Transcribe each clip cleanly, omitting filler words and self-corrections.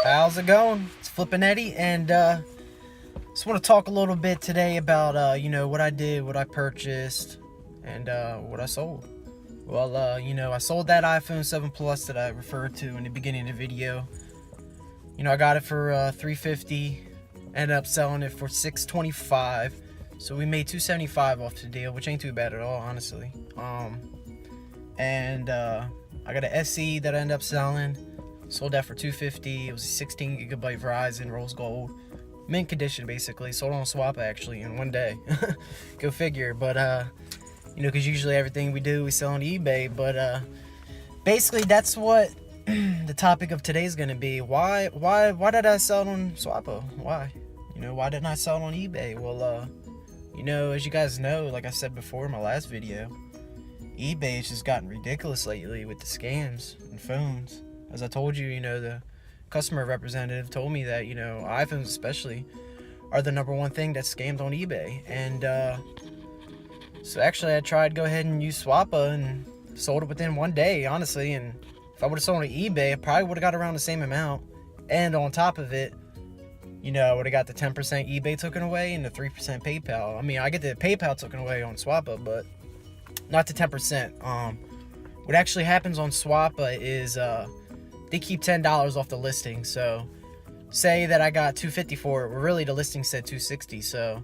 How's it going? It's Flippin' Eddie, and just want to talk a little bit today about what I did, what I purchased, and what I sold. Well, I sold that iPhone 7 Plus that I referred to in the beginning of the video. I got it for $350, ended up selling it for $625, so we made $275 off the deal, which ain't too bad at all, honestly. And I got an SE that I ended up selling. Sold that for $250. It was a 16 gigabyte Verizon rose gold, mint condition basically. Sold on Swappa actually in one day. Go figure. But because usually everything we do we sell on eBay. But basically that's what the topic of today is gonna be. Why did I sell it on Swappa? Why? Why didn't I sell it on eBay? Well, as you guys know, like I said before in my last video, eBay has just gotten ridiculous lately with the scams and phones. As I told you, the customer representative told me that, iPhones especially are the number one thing that's scammed on eBay. And so actually I tried to go ahead and use Swappa and sold it within one day, honestly. And if I would have sold it on eBay, I probably would have got around the same amount. And on top of it, I would have got the 10% eBay taken away and the 3% PayPal. I mean, I get the PayPal taken away on Swappa, but not the 10%. What actually happens on Swappa is they keep $10 off the listing. So say that I got $250 for it, well, really the listing said $260. So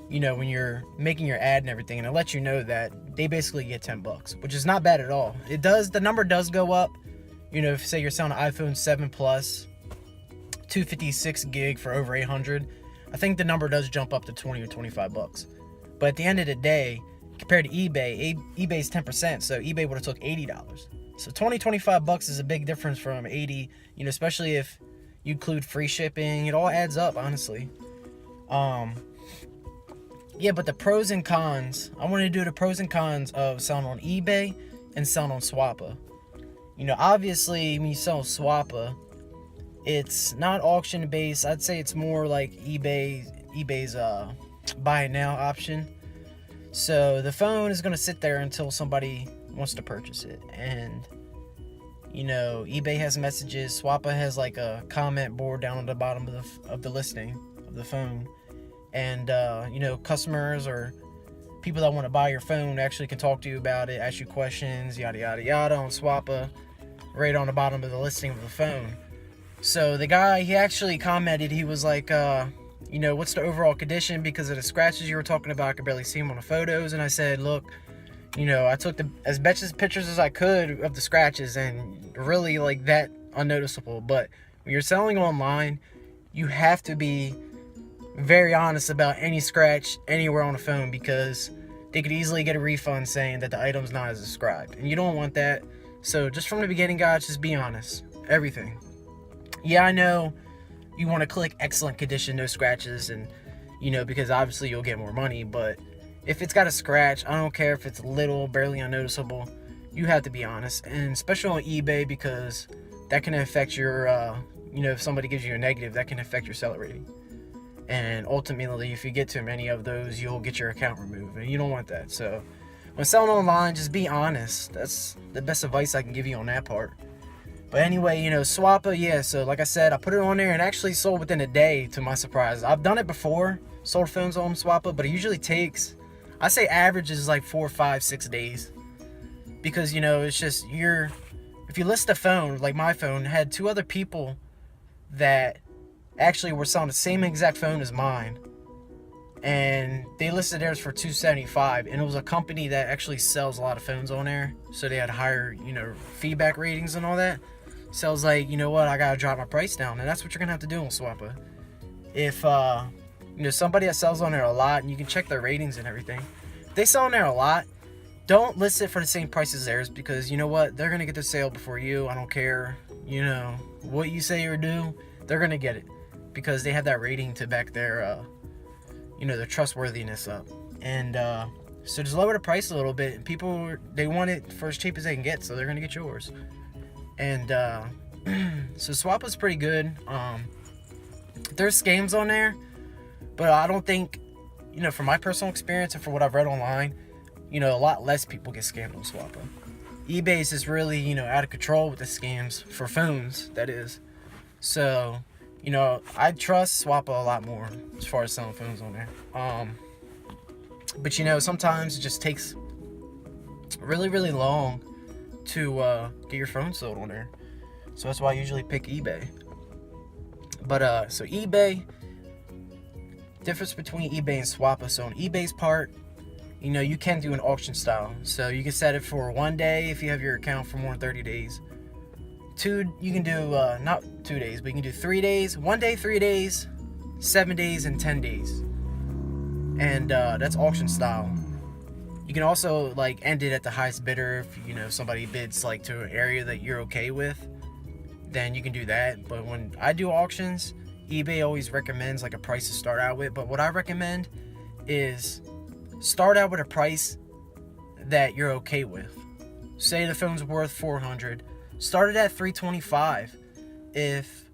when you're making your ad and everything, and it lets you know that they basically get $10, which is not bad at all. The number does go up. If say you're selling an iPhone 7 Plus 256 gig for over 800, I think the number does jump up to 20 or $25. But at the end of the day, compared to eBay, eBay's 10%, so eBay would have took $80. So $25 is a big difference from 80, especially if you include free shipping. It all adds up, honestly. Yeah, but the pros and cons, I want to do the pros and cons of selling on eBay and selling on Swappa. Obviously, when you sell on Swappa, it's not auction based. I'd say it's more like eBay's buy it now option. So the phone is going to sit there until somebody wants to purchase it. And eBay has messages. Swappa has like a comment board down on the bottom of the listing of the phone. And customers or people that want to buy your phone actually can talk to you about it, ask you questions, yada yada yada, on Swappa, right on the bottom of the listing of the phone. So the guy, he actually commented, he was like, what's the overall condition? Because of the scratches you were talking about, I could barely see them on the photos. And I said, look, I took as much as pictures as I could of the scratches, and really like that unnoticeable. But when you're selling online, you have to be very honest about any scratch anywhere on the phone, because they could easily get a refund saying that the item's not as described, and you don't want that. So just from the beginning, guys, just be honest. Everything. Yeah, I know you want to click excellent condition, no scratches, and because obviously you'll get more money. But if it's got a scratch, I don't care if it's little, barely unnoticeable, you have to be honest. And especially on eBay, because that can affect your if somebody gives you a negative, that can affect your seller rating. And ultimately, if you get too many of those, you'll get your account removed, and you don't want that. So when selling online, just be honest. That's the best advice I can give you on that part. But anyway, Swappa, yeah, so like I said, I put it on there and actually sold within a day, to my surprise. I've done it before, sold phones on Swappa, but it usually takes, I say average is like 4, 5, 6 days. Because, it's just, if you list a phone, like my phone, had 2 other people that actually were selling the same exact phone as mine. And they listed theirs for $275, and it was a company that actually sells a lot of phones on there. So they had higher, feedback ratings and all that. So I was like, you know what, I gotta drop my price down. And that's what you're gonna have to do on Swappa. If somebody that sells on there a lot, and you can check their ratings and everything, if they sell on there a lot, don't list it for the same price as theirs, because you know what, they're gonna get the sale before you. I don't care what you say or do, they're gonna get it, because they have that rating to back their their trustworthiness up. And so just lower the price a little bit, and people, they want it for as cheap as they can get, so they're gonna get yours. And so Swappa's pretty good. There's scams on there, but I don't think, from my personal experience and for what I've read online, a lot less people get scammed on Swappa. eBay's is really, out of control with the scams for phones, that is. So, I trust Swappa a lot more as far as selling phones on there. But sometimes it just takes really, really long to get your phone sold on there. So that's why I usually pick eBay. But so eBay, difference between eBay and Swappa. So on eBay's part, you can do an auction style. So you can set it for 1 day if you have your account for more than 30 days. You can do not 2 days, but you can do 3 days, 1 day, 3 days, 7 days, and 10 days. And that's auction style. You can also end it at the highest bidder if somebody bids to an area that you're okay with, then you can do that. But when I do auctions, eBay always recommends a price to start out with. But what I recommend is start out with a price that you're okay with. Say the phone's worth $400, start it at $325 if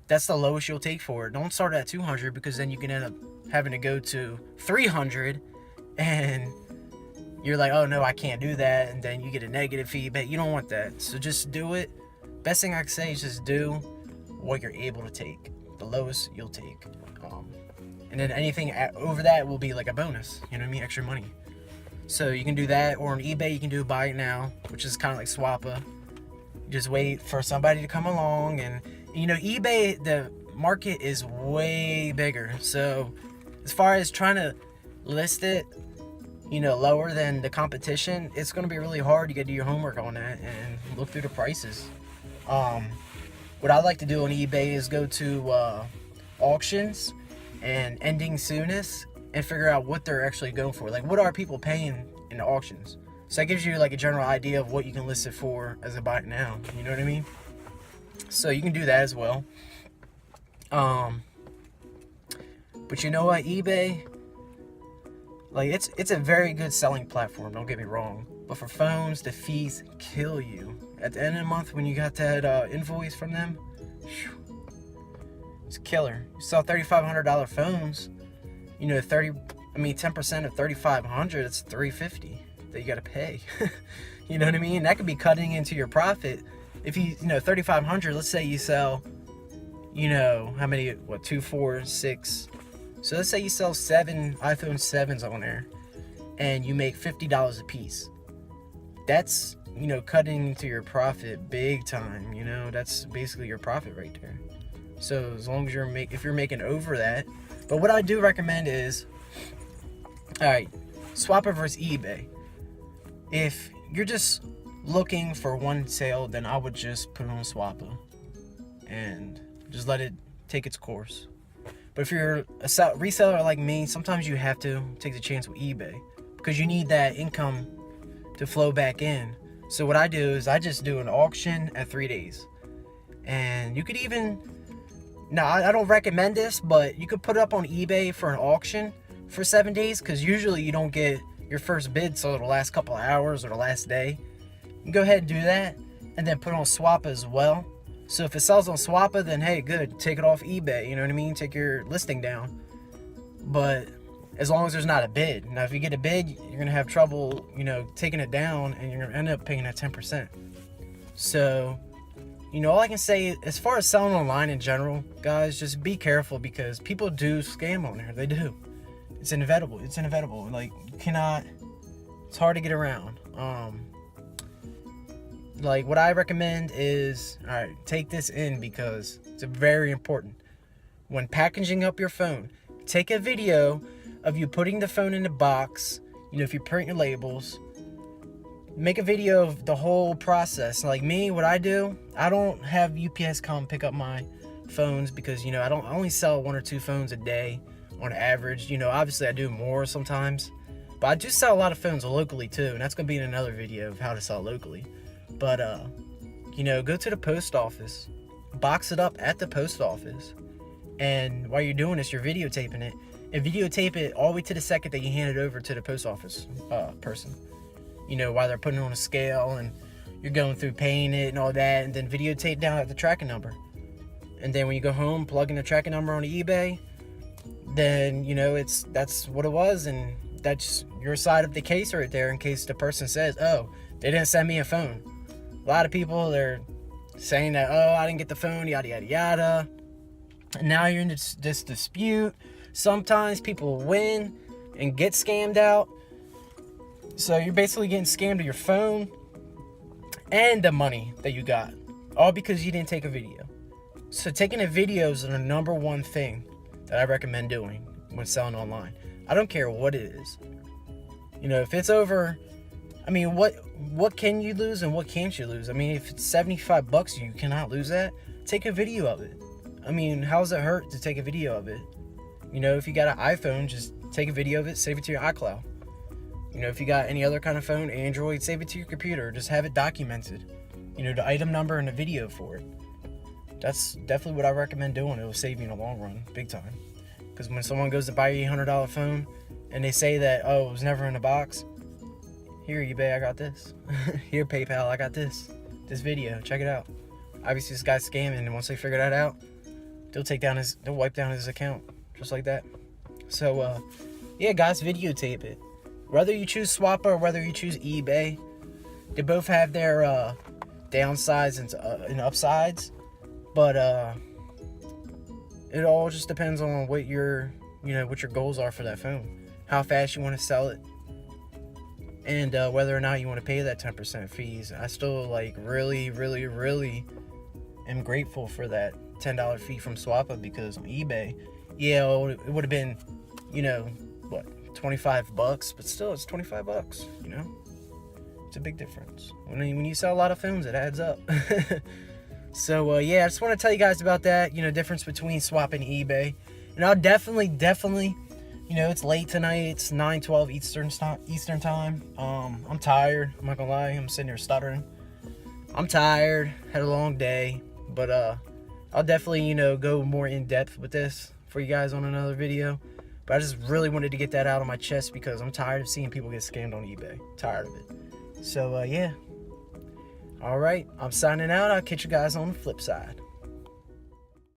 that's the lowest you'll take for it. Don't start at $200, because then you can end up having to go to $300 and you're like, oh no, I can't do that, and then you get a negative feedback. You don't want that. So just do it. Best thing I can say is just do what you're able to take. The lowest you'll take. And then anything over that will be a bonus. You know what I mean? Extra money. So you can do that. Or on eBay, you can do buy it now, which is kind of like Swappa. You just wait for somebody to come along. And, eBay, the market is way bigger. So as far as trying to list it, lower than the competition, it's going to be really hard. You got to do your homework on that and look through the prices. What I like to do on eBay is go to auctions and ending soonest and figure out what they're actually going for. What are people paying in the auctions? So that gives you a general idea of what you can list it for as a buy it now. You know what I mean? So you can do that as well. But you know what? eBay, it's a very good selling platform, don't get me wrong. But for phones, the fees kill you. At the end of the month, when you got that invoice from them, it's a killer. You sell $3,500 phones, 10% of $3,500, it's $350 that you got to pay. You know what I mean? That could be cutting into your profit. If $3,500, let's say you sell, how many, 2, 4, 6. So let's say you sell 7 iPhone 7s on there and you make $50 a piece. That's, cutting into your profit big time. That's basically your profit right there. So as long as if you're making over that. But what I do recommend is, alright, Swappa versus eBay. If you're just looking for one sale, then I would just put it on Swappa and just let it take its course. But if you're a reseller like me, sometimes you have to take the chance with eBay because you need that income to flow back in. So what I do is I just do an auction at 3 days. And you could even, now I don't recommend this, but you could put it up on eBay for an auction for 7 days, because usually you don't get your first bid till the last couple of hours or the last day. You can go ahead and do that and then put it on Swappa as well. So if it sells on Swappa, then hey, good, take it off eBay, you know what I mean? Take your listing down. But as long as there's not a bid. Now, if you get a bid, you're going to have trouble, taking it down, and you're going to end up paying that 10%. So, all I can say, as far as selling online in general, guys, just be careful, because people do scam on there. They do. It's inevitable. It's inevitable. You cannot, it's hard to get around. What I recommend is, alright, take this in, because it's very important. When packaging up your phone, take a video of you putting the phone in the box. If you print your labels, make a video of the whole process. Like me, what I do, I don't have UPS come pick up my phones, because I only sell 1 or 2 phones a day on average. Obviously I do more sometimes, but I do sell a lot of phones locally too, and that's going to be in another video of how to sell locally. But go to the post office, box it up at the post office, and while you're doing this, you're videotaping it, and videotape it all the way to the second that you hand it over to the post office person. While they're putting it on a scale and you're going through paying it and all that, and then videotape down at the tracking number. And then when you go home, plug in the tracking number on eBay, then that's what it was, and that's your side of the case right there, in case the person says, oh, they didn't send me a phone. A lot of people, they're saying that, oh, I didn't get the phone, yada, yada, yada. And now you're in this dispute. Sometimes people win and get scammed out. So you're basically getting scammed of your phone and the money that you got, all because you didn't take a video. So taking a video is the number one thing that I recommend doing when selling online. I don't care what it is. You know, if it's over, I mean, what can you lose and what can't you lose? I mean, if it's $75, you cannot lose that. Take a video of it. I mean, how does it hurt to take a video of it? You know, if you got an iPhone, just take a video of it, save it to your iCloud. You know, if you got any other kind of phone, Android, save it to your computer. Just have it documented. You know, the item number and a video for it. That's definitely what I recommend doing. It will save you in the long run, big time. Because when someone goes to buy you a $100 phone and they say that, oh, it was never in a box. Here, eBay, I got this. Here, PayPal, I got this. This video, check it out. Obviously, this guy's scamming, and once they figure that out, they'll wipe down his account, just like that. So, yeah, guys, videotape it. Whether you choose Swappa or whether you choose eBay, they both have their downsides and upsides. But it all just depends on what your goals are for that phone, how fast you want to sell it, and whether or not you want to pay that 10% fees. I still really am grateful for that $10 fee from Swappa, because on eBay, yeah, it would have been, what, $25, but still it's $25, it's a big difference. When you sell a lot of phones, it adds up. So yeah, I just want to tell you guys about that, difference between Swappa and eBay. And I'll definitely, it's late tonight, it's 9:12 Eastern time. I'm tired, I'm not gonna lie, I'm sitting here stuttering. I'm tired, had a long day, but I'll definitely, go more in depth with this for you guys on another video. But I just really wanted to get that out of my chest because I'm tired of seeing people get scammed on eBay. Tired of it. So, yeah. Alright, I'm signing out. I'll catch you guys on the flip side.